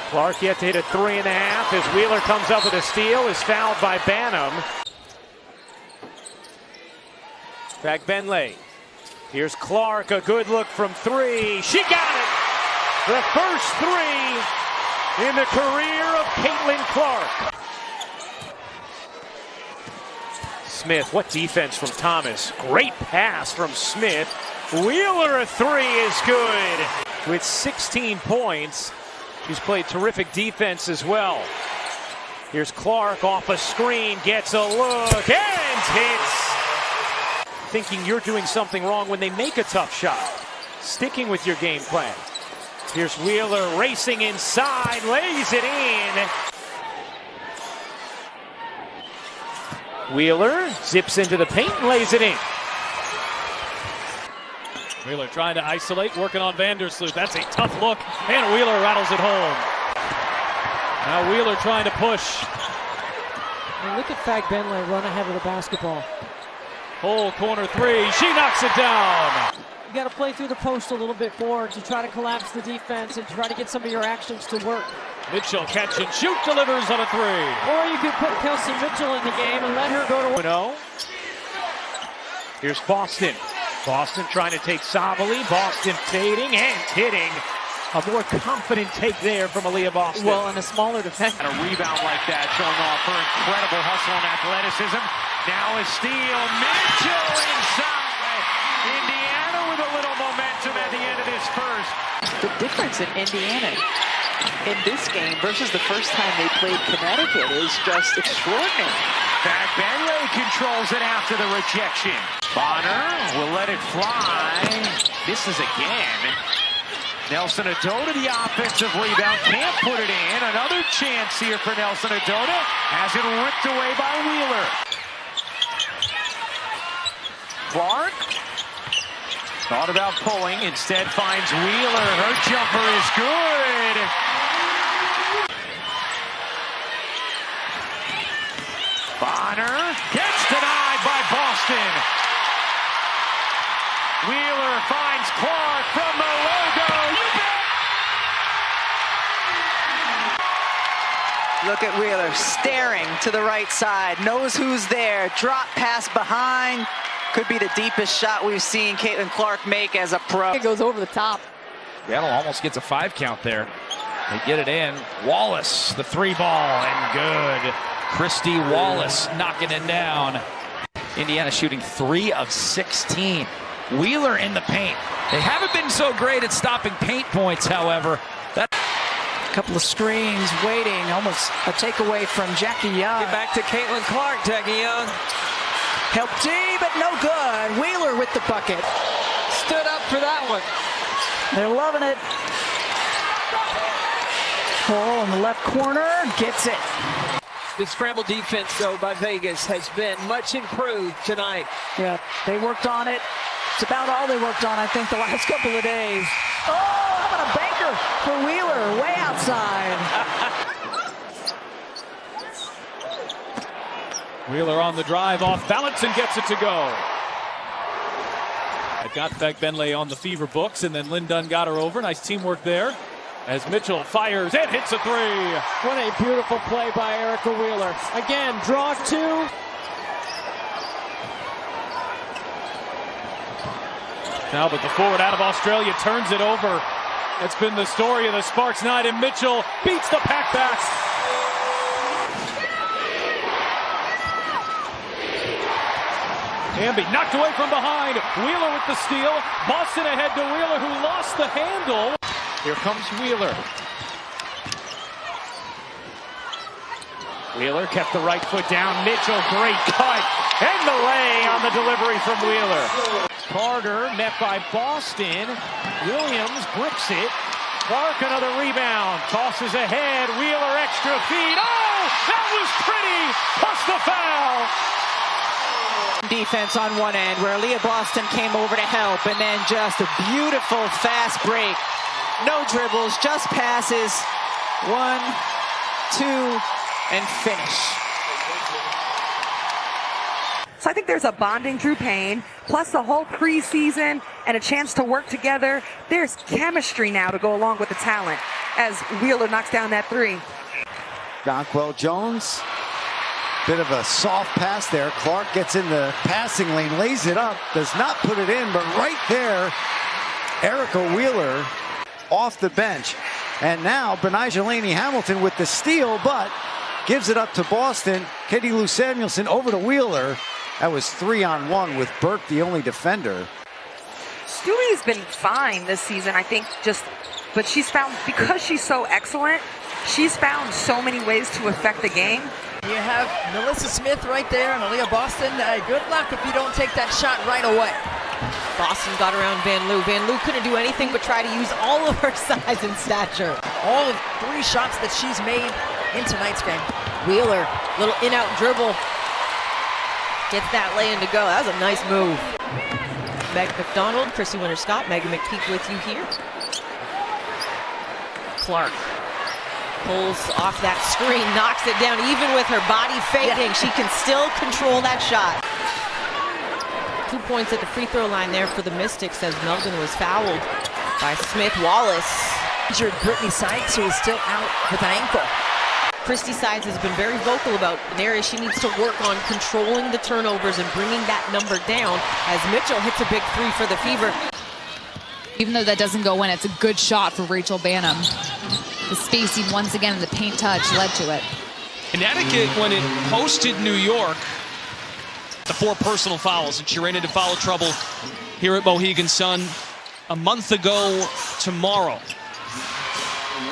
Clark yet to hit a 3.5 as Wheeler comes up with a steal, is fouled by Banham. Fagbenle. Here's Clark, a good look from 3. She got it! The first 3 in the career of Caitlin Clark. Smith, what defense from Thomas. Great pass from Smith. Wheeler, a 3 is good. With 16 points, she's played terrific defense as well. Here's Clark off a screen, gets a look, and hits. Thinking you're doing something wrong when they make a tough shot. Sticking with your game plan. Here's Wheeler racing inside, lays it in. Wheeler zips into the paint and lays it in. Wheeler trying to isolate, working on Vandersloot. That's a tough look, and Wheeler rattles it home. Now Wheeler trying to push. And look at Fagbenle run ahead of the basketball. Whole corner 3, she knocks it down. You got to play through the post a little bit more to try to collapse the defense and try to get some of your actions to work. Mitchell catch and shoot, delivers on a 3. Or you could put Kelsey Mitchell in the game and let her go to 1-0. Here's Boston. Boston trying to take Savali. Boston fading and hitting. A more confident take there from Aaliyah Boston. well, and a smaller defense. And a rebound like that, showing off her incredible hustle and athleticism. Now a steal. Mitchell inside. Indiana with a little momentum at the end of this first. The difference in Indiana in this game versus the first time they played Connecticut is just extraordinary. Fagbenle controls it after the rejection. Bonner will let it fly. Misses again. Nelson Adota, the offensive rebound, can't put it in. Another chance here for Nelson Adota. Has it ripped away by Wheeler. Clark thought about pulling, instead finds Wheeler. Her jumper is good. Bonner gets denied by Boston. Wheeler finds Clark from the logo. Look at Wheeler staring to the right side, knows who's there, drop pass behind. Could be the deepest shot we've seen Caitlin Clark make as a pro. It goes over the top. Seattle almost gets a 5 count there. They get it in. Wallace, the 3 ball, and good. Christy Wallace knocking it down. Indiana shooting 3 of 16. Wheeler in the paint. They haven't been so great at stopping paint points, however. That Couple of screens waiting, almost a takeaway from Jackie Young. Get back to Caitlin Clark, Jackie Young. Help D, but no good. Wheeler with the bucket. Stood up for that one. They're loving it. Paul in the left corner gets it. The scramble defense, though, by Vegas has been much improved tonight. Yeah, they worked on it. It's about all they worked on, I think, the last couple of days. Oh, how about a banker for Wheeler, way outside. Wheeler on the drive, off balance, and gets it to go. I got Fagbenle on the fever books, and then Lynn Dunn got her over. Nice teamwork there. As Mitchell fires and hits a 3. What a beautiful play by Erica Wheeler. Again, draw 2. Now, but the forward out of Australia turns it over. That's been the story of the Sparks night, and Mitchell beats the pack back. Hamby knocked away from behind. Wheeler with the steal. Boston ahead to Wheeler, who lost the handle. Here comes Wheeler. Wheeler kept the right foot down. Mitchell, great cut. And the lay on the delivery from Wheeler. Carter met by Boston. Williams bricks it. Clark another rebound. Tosses ahead. Wheeler extra feed. Oh, that was pretty. Plus the foul. Defense on one end where Aaliyah Boston came over to help, and then just a beautiful fast break. No dribbles, just passes. 1, 2, and finish. So I think there's a bonding through pain, plus the whole preseason and a chance to work together. There's chemistry now to go along with the talent. as Wheeler knocks down that three. Jonquel Jones, bit of a soft pass there. Clark gets in the passing lane, lays it up, does not put it in, but right there, Erica Wheeler off the bench. And now Betnijah Laney Hamilton with the steal, but gives it up to Boston. Katie Lou Samuelson over to Wheeler. That was 3-on-1 with Burke the only defender. Stewie's been fine this season, I think, but she's found, because she's so excellent, she's found so many ways to affect the game. You have Melissa Smith right there and Aaliyah Boston. Good luck if you don't take that shot right away. Boston got around Van Loo. Van Loo couldn't do anything but try to use all of her size and stature. All of 3 shots that she's made in tonight's game. Wheeler, little in-out dribble. Gets that lay-in to go. That was a nice move. Meg McDonald, Chrissy Winter-Scott, Megan McPeak with you here. Clark pulls off that screen, knocks it down. Even with her body fading, she can still control that shot. 2 points at the free throw line there for the Mystics as Melvin was fouled by Smith Wallace. Injured Brittany Sykes, who is still out with an ankle. Christy Sides has been very vocal about an area she needs to work on, controlling the turnovers and bringing that number down as Mitchell hits a big 3 for the Fever. Even though that doesn't go in, it's a good shot for Rachel Banham. The spacing once again and the paint touch led to it. Connecticut, when it hosted New York, the 4 personal fouls, and she ran into foul trouble here at Mohegan Sun a month ago tomorrow.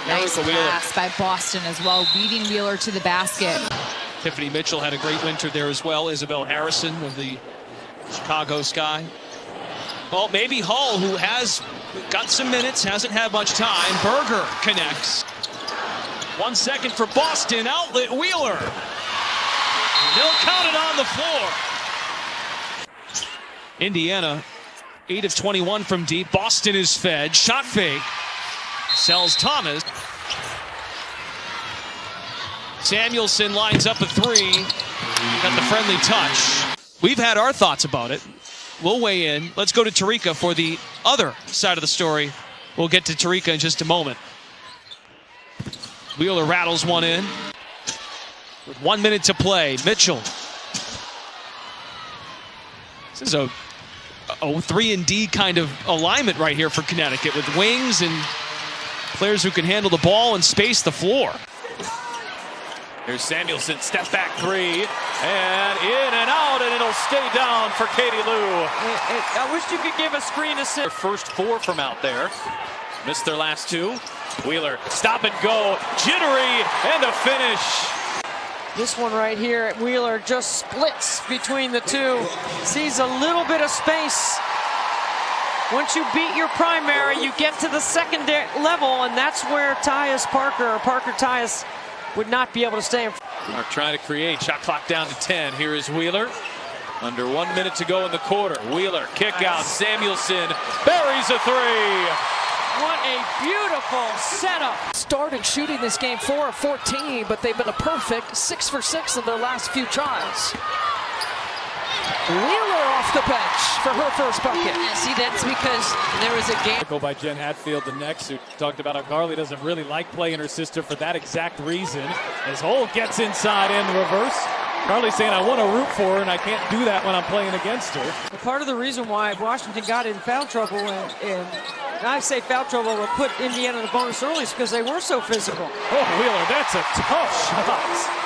Nice pass by Boston as well, leading Wheeler to the basket. Tiffany Mitchell had a great winter there as well. Isabel Harrison of the Chicago Sky. Well, maybe Hull, who has got some minutes, hasn't had much time. Berger connects. 1 second for Boston. Outlet Wheeler. They'll count it on the floor. Indiana, 8 of 21 from deep. Boston is fed. Shot fake. Sells Thomas. Samuelson lines up a 3. Got the friendly touch. We've had our thoughts about it. We'll weigh in. Let's go to Tarika for the other side of the story. We'll get to Tarika in just a moment. Wheeler rattles one in. With 1 minute to play, Mitchell. This is a 3-and-D kind of alignment right here for Connecticut with wings and players who can handle the ball and space the floor. Here's Samuelson, step back 3, and in and out, and it'll stay down for Katie Lou. I wish you could give a screen assist. Their first 4 from out there. Missed their last 2. Wheeler, stop and go, jittery, and a finish. This one right here, Wheeler just splits between the 2. Sees a little bit of space. Once you beat your primary, you get to the secondary level, and that's where Parker Tyus would not be able to stay in front. Are trying to create. Shot clock down to 10. Here is Wheeler. Under 1 minute to go in the quarter. Wheeler, kick out. Samuelson buries a 3. What a beautiful setup. Started shooting this game 4 of 14, but they've been a perfect 6 for 6 in their last few tries. Wheeler off the bench for her first bucket. Yeah, see, that's because there was a game. Go by Jen Hatfield, the next, who talked about how Carly doesn't really like playing her sister for that exact reason. As Hull gets inside in reverse. Carly saying, I want to root for her, and I can't do that when I'm playing against her. Part of the reason why Washington got in foul trouble, and I say foul trouble will put Indiana in the bonus early, is because they were so physical. Oh, Wheeler, that's a tough shot.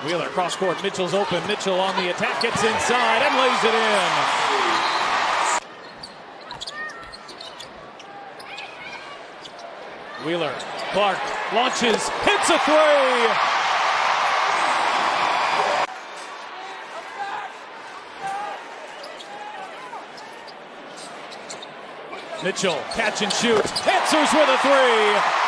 Wheeler cross court, Mitchell's open. Mitchell on the attack, gets inside and lays it in. Wheeler, Clark launches, hits a 3. Mitchell, catch and shoot, answers with a 3.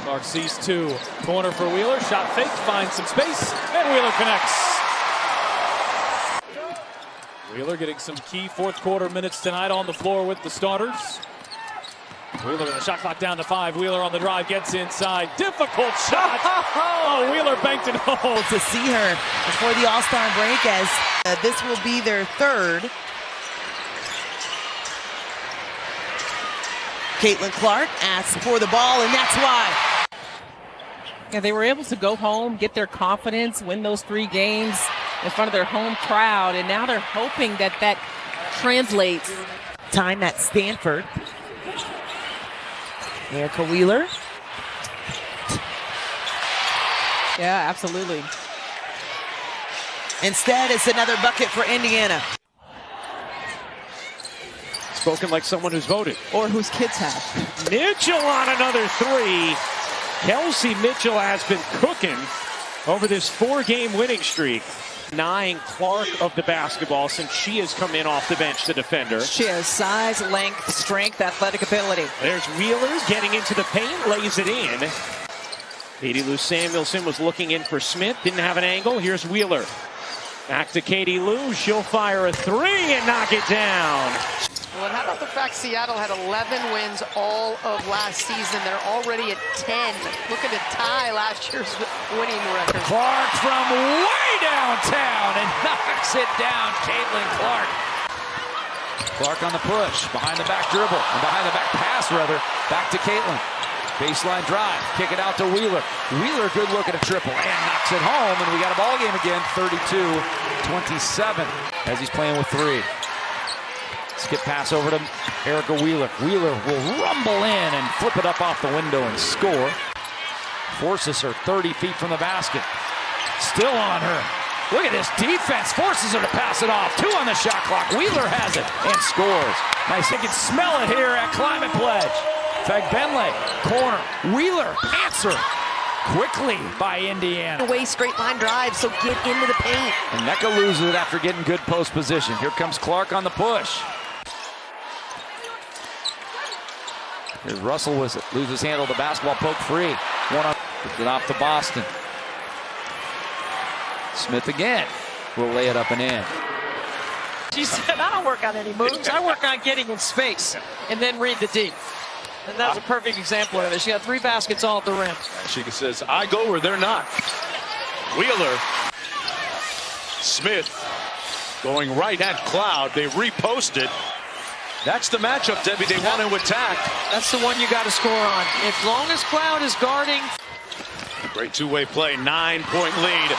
Clark sees 2. Corner for Wheeler. Shot fake. Finds some space. And Wheeler connects. Wheeler getting some key fourth quarter minutes tonight on the floor with the starters. Wheeler with the shot clock down to 5. Wheeler on the drive. Gets inside. Difficult shot. Oh, Wheeler banked it home. To see her before the All-Star break, as this will be their 3rd Caitlin Clark asks for the ball, and that's why. Yeah, they were able to go home, get their confidence, win those 3 games in front of their home crowd, and now they're hoping that that translates. Time at Stanford. Erica Wheeler. Yeah, absolutely. Instead, it's another bucket for Indiana. Spoken like someone who's voted. Or whose kids have. Mitchell on another 3. Kelsey Mitchell has been cooking over this 4-game winning streak. Denying Clark of the basketball since she has come in off the bench, the defender. She has size, length, strength, athletic ability. There's Wheeler getting into the paint, lays it in. Katie Lou Samuelson was looking in for Smith, didn't have an angle. Here's Wheeler. Back to Katie Lou, she'll fire a 3 and knock it down. Well, how about the fact Seattle had 11 wins all of last season? They're already at 10. Looking to tie last year's winning record. Clark from way downtown and knocks it down. Caitlin Clark. Clark on the push, behind the back dribble, and behind the back pass rather. Back to Caitlin. Baseline drive, kick it out to Wheeler. Wheeler, good look at a triple and knocks it home, and we got a ball game again, 32-27 as he's playing with 3. Skip pass over to Erica Wheeler. Wheeler will rumble in and flip it up off the window and score. Forces her 30 feet from the basket. Still on her. Look at this defense. Forces her to pass it off. 2 on the shot clock. Wheeler has it and scores. Nice. You can smell it here at Climate Pledge. Fagbenle, corner. Wheeler, answer. Quickly by Indiana. Away straight line drive, so get into the paint. And Nneka loses it after getting good post position. Here comes Clark on the push. Here's Russell with it. Loses handle. The basketball poke free. Gets it off to Boston. Smith again. Will lay it up and in. She said, I don't work on any moves. I work on getting in space and then read the D. And that's a perfect example of it. She got 3 baskets all at the rim. She says, I go where they're not. Wheeler. Smith going right at Cloud. They reposted. That's the matchup, Debbie. They want to attack. That's the one you got to score on. As long as Cloud is guarding. Great two-way play, 9-point lead.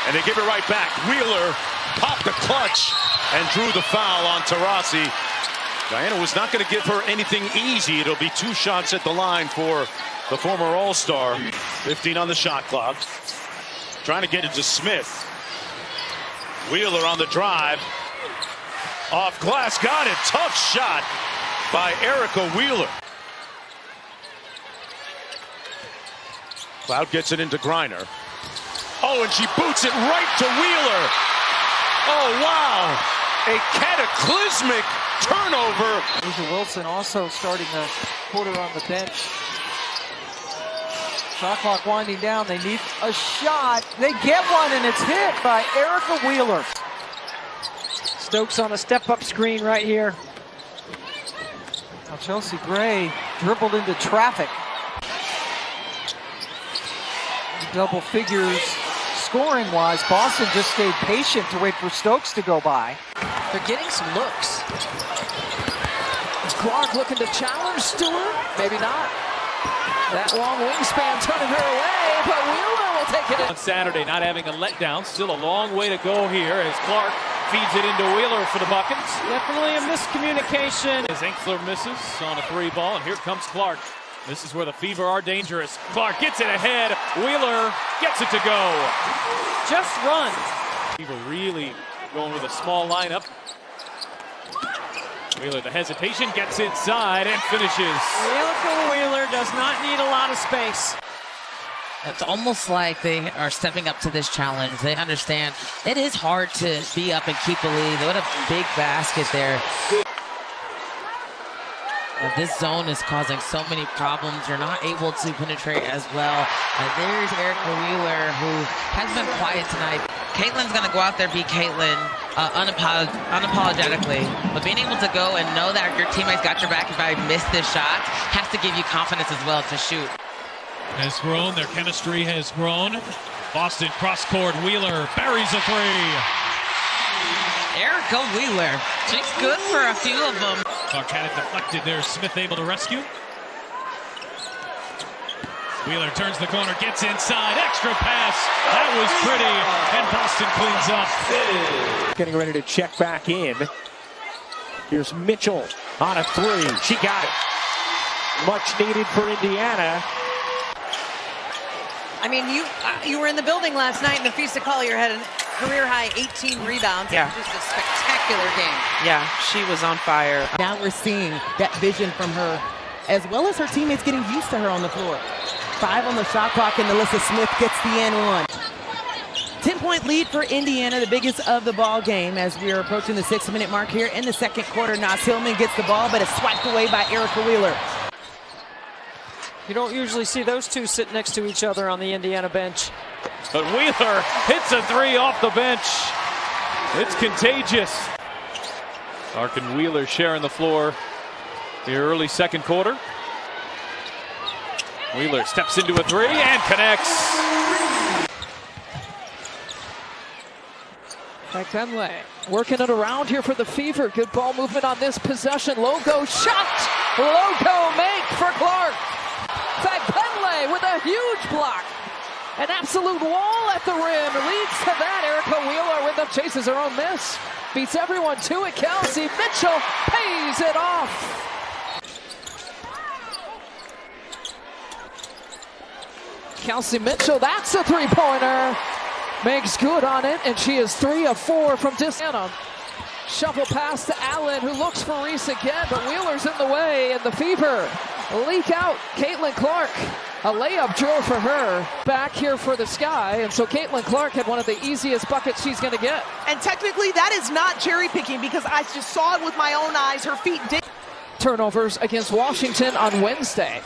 And they give it right back. Wheeler popped the clutch and drew the foul on Taurasi. Diana was not going to give her anything easy. It'll be 2 shots at the line for the former All-Star. 15 on the shot clock. Trying to get it to Smith. Wheeler on the drive. Off glass, got it. Tough shot by Erica Wheeler. Cloud gets it into Griner. Oh, and she boots it right to Wheeler. Oh, wow. A cataclysmic turnover. Asia Wilson also starting the quarter on the bench. Shot clock winding down. They need a shot. They get one, and it's hit by Erica Wheeler. Stokes on a step-up screen right here. Now Chelsea Gray dribbled into traffic. Double figures scoring-wise. Boston just stayed patient to wait for Stokes to go by. They're getting some looks. Is Clark looking to challenge Stewart? Maybe not. That long wingspan turning her away, but Wheeler will take it. On Saturday, not having a letdown. Still a long way to go here as Clark feeds it into Wheeler for the buckets. Definitely a miscommunication. As Inkler misses on a 3 ball, and here comes Clark. This is where the Fever are dangerous. Clark gets it ahead. Wheeler gets it to go. Just run. Fever really going with a small lineup. Wheeler, the hesitation, gets inside and finishes. Erica Wheeler does not need a lot of space. It's almost like they are stepping up to this challenge. They understand it is hard to be up and keep a lead. What a big basket there. This zone is causing so many problems. You're not able to penetrate as well. There's Erica Wheeler, who has been quiet tonight. Caitlin's going to go out there, be Caitlin, unapologetically. But being able to go and know that your teammates got your back if I miss this shot has to give you confidence as well to shoot. Has grown. Their chemistry has grown. Boston cross-court. Wheeler buries a 3. Erica Wheeler. She's good for a few of them. Clark had it deflected there. Smith able to rescue. Wheeler turns the corner, gets inside, extra pass. That was pretty, and Boston cleans up. Getting ready to check back in. Here's Mitchell on a three. She got it. Much needed for Indiana. I mean, you were in the building last night, and Napheesa Collier had a career-high 18 rebounds. Yeah. Just a spectacular game. Yeah, she was on fire. Now we're seeing that vision from her, as well as her teammates getting used to her on the floor. 5 on the shot clock, and Alyssa Smith gets the N1. 10-point lead for Indiana, the biggest of the ball game as we are approaching the 6-minute mark here in the second quarter. Naz Hillman gets the ball, but it's swiped away by Erica Wheeler. You don't usually see those two sit next to each other on the Indiana bench. But Wheeler hits a three off the bench. It's contagious. Clark and Wheeler sharing the floor the early second quarter. Wheeler steps into a three and connects. Kenley working it around here for the Fever. Good ball movement on this possession. Logo shot. Logo make for Clark. Kenley with a huge block. An absolute wall at the rim. Leads to that. Erica Wheeler with the chases her own miss. Beats everyone to it. Kelsey Mitchell pays it off. Kelsey Mitchell, that's a three-pointer. Makes good on it, and she is 3 of 4 from distance. Shuffle pass to Allen, who looks for Reese again, but Wheeler's in the way, and the Fever leak out. Caitlin Clark, a layup drill for her. Back here for the Sky, and so Caitlin Clark had one of the easiest buckets she's going to get. And technically, that is not cherry picking because I just saw it with my own eyes. Her feet did. Turnovers against Washington on Wednesday.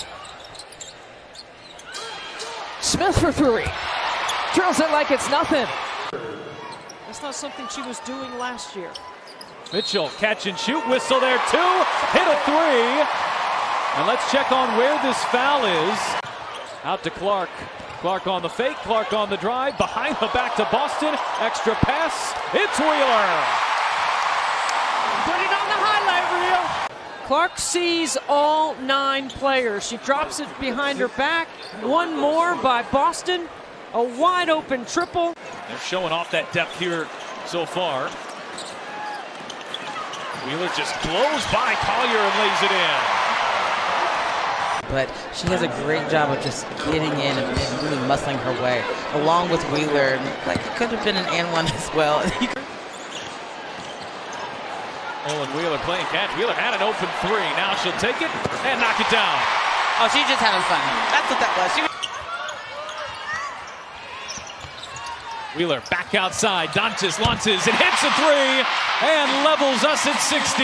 Smith for 3. Drills it like it's nothing. That's not something she was doing last year. Mitchell, catch and shoot, whistle there too, hit a three. And let's check on where this foul is. Out to Clark. Clark on the fake, Clark on the drive, behind the back to Boston. Extra pass, it's Wheeler. Put it on the highlight reel. Clark sees all 9 players. She drops it behind her back. One more by Boston. A wide open triple. They're showing off that depth here so far. Wheeler just blows by Collier and lays it in. But she has a great job of just getting in and really muscling her way, along with Wheeler. Like, it could have been an and one as well. Olin Wheeler playing catch. Wheeler had an open three. Now she'll take it and knock it down. Oh, she's just having fun. That's what that was. Wheeler back outside. Dantas launches and hits a three and levels us at 60.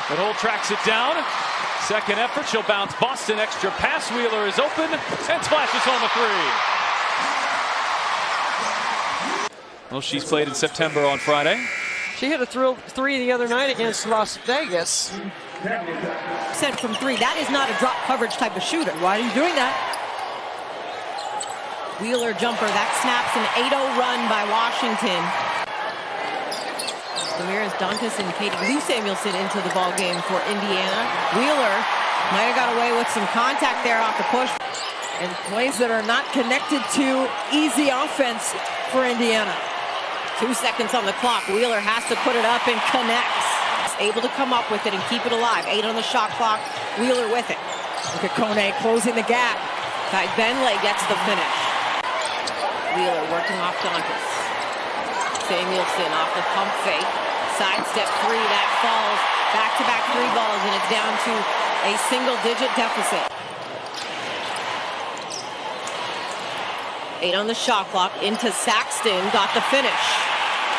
But Holt tracks it down. Second effort, she'll bounce Boston. Extra pass. Wheeler is open and splashes on the three. Well, she's played in September on Friday. She hit a three the other night against Las Vegas. Sent from 3. That is not a drop coverage type of shooter. Why are you doing that? Wheeler jumper. That snaps an 8-0 run by Washington. Ramirez, Dantas, and Katie Lou Samuelson into the ball game for Indiana. Wheeler might have got away with some contact there off the push. And plays that are not connected to easy offense for Indiana. 2 seconds on the clock. Wheeler has to put it up and connects. Able to come up with it and keep it alive. 8 on the shot clock. Wheeler with it. Look at Kone closing the gap. Ty Benley gets the finish. Wheeler working off Dantas. Samuelson off the pump fake. Sidestep 3, that falls. Back-to-back 3 balls, and it's down to a single-digit deficit. 8 on the shot clock. Into Saxton. Got the finish.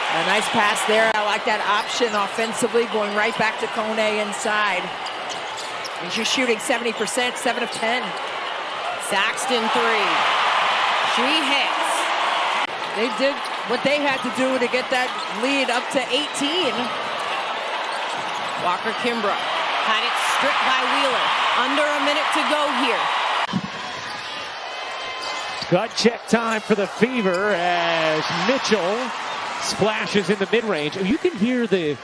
A nice pass there. I like that option offensively, going right back to Kone inside. And she's shooting 70%, 7 of 10. Saxton 3. She hits. They did what they had to do to get that lead up to 18. Walker Kimbrough had it stripped by Wheeler. Under a minute to go here. Gut check time for the Fever as Mitchell splashes in the mid-range. You can hear the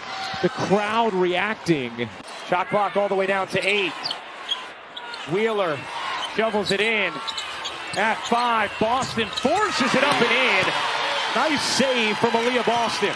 crowd reacting. Shot clock all the way down to 8. Wheeler Shovels it in. At 5, Boston forces it up and in. Nice save from Aaliyah Boston.